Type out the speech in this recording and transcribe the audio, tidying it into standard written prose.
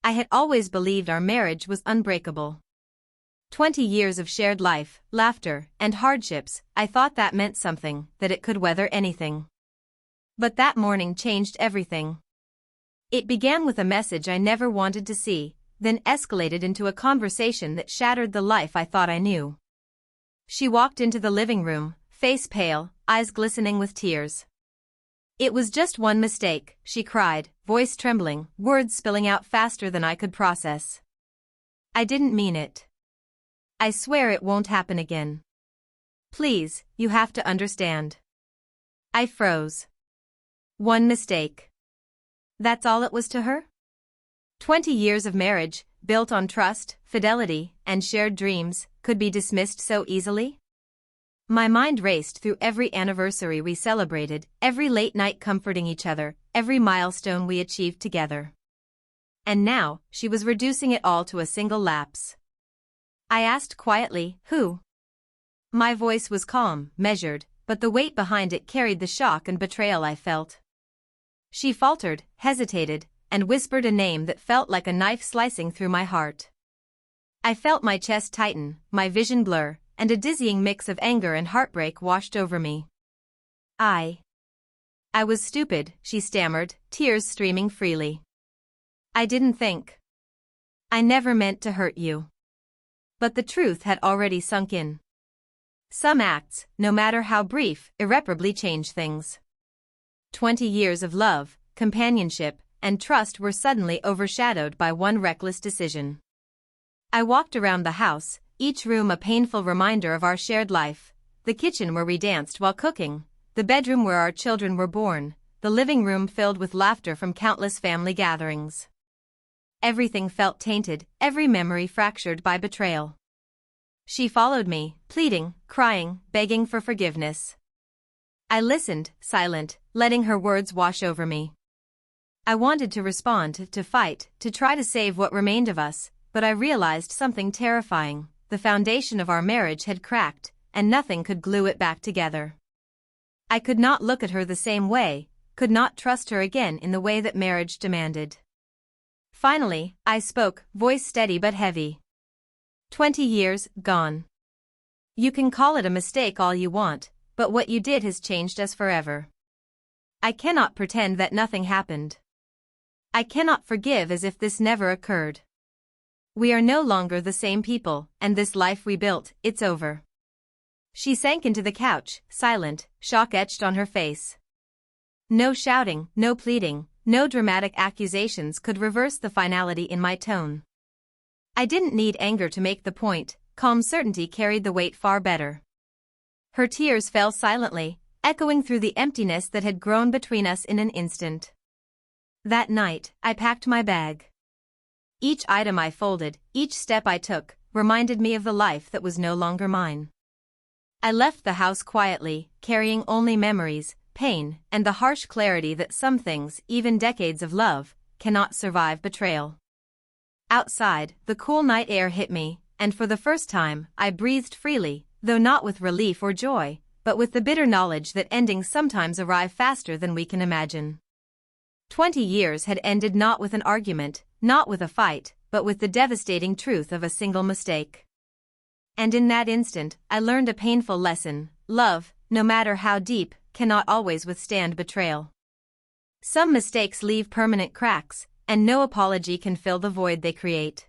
I had always believed our marriage was unbreakable. 20 years of shared life, laughter, and hardships, I thought that meant something, that it could weather anything. But that morning changed everything. It began with a message I never wanted to see, then escalated into a conversation that shattered the life I thought I knew. She walked into the living room, face pale, eyes glistening with tears. "It was just one mistake," she cried, voice trembling, words spilling out faster than I could process. "I didn't mean it. I swear it won't happen again. Please, you have to understand." I froze. One mistake. That's all it was to her? 20 years of marriage, built on trust, fidelity, and shared dreams, could be dismissed so easily? My mind raced through every anniversary we celebrated, every late night comforting each other, every milestone we achieved together. And now, she was reducing it all to a single lapse. I asked quietly, "Who?" My voice was calm, measured, but the weight behind it carried the shock and betrayal I felt. She faltered, hesitated, and whispered a name that felt like a knife slicing through my heart. I felt my chest tighten, my vision blur, and a dizzying mix of anger and heartbreak washed over me. I was stupid," she stammered, tears streaming freely. "I didn't think. I never meant to hurt you." But the truth had already sunk in. Some acts, no matter how brief, irreparably change things. 20 years of love, companionship, and trust were suddenly overshadowed by one reckless decision. I walked around the house, each room a painful reminder of our shared life: the kitchen where we danced while cooking, the bedroom where our children were born, the living room filled with laughter from countless family gatherings. Everything felt tainted, every memory fractured by betrayal. She followed me, pleading, crying, begging for forgiveness. I listened, silent, letting her words wash over me. I wanted to respond, to fight, to try to save what remained of us, but I realized something terrifying: the foundation of our marriage had cracked, and nothing could glue it back together. I could not look at her the same way, could not trust her again in the way that marriage demanded. Finally, I spoke, voice steady but heavy. 20 years, gone. You can call it a mistake all you want, but what you did has changed us forever. I cannot pretend that nothing happened. I cannot forgive as if this never occurred. We are no longer the same people, and this life we built, it's over. She sank into the couch, silent, shock etched on her face. No shouting, no pleading, no dramatic accusations could reverse the finality in my tone. I didn't need anger to make the point, calm certainty carried the weight far better. Her tears fell silently, echoing through the emptiness that had grown between us in an instant. That night, I packed my bag. Each item I folded, each step I took, reminded me of the life that was no longer mine. I left the house quietly, carrying only memories, pain, and the harsh clarity that some things, even decades of love, cannot survive betrayal. Outside, the cool night air hit me, and for the first time, I breathed freely, though not with relief or joy, but with the bitter knowledge that endings sometimes arrive faster than we can imagine. 20 years had ended not with an argument, not with a fight, but with the devastating truth of a single mistake. And in that instant, I learned a painful lesson: love, no matter how deep, cannot always withstand betrayal. Some mistakes leave permanent cracks, and no apology can fill the void they create.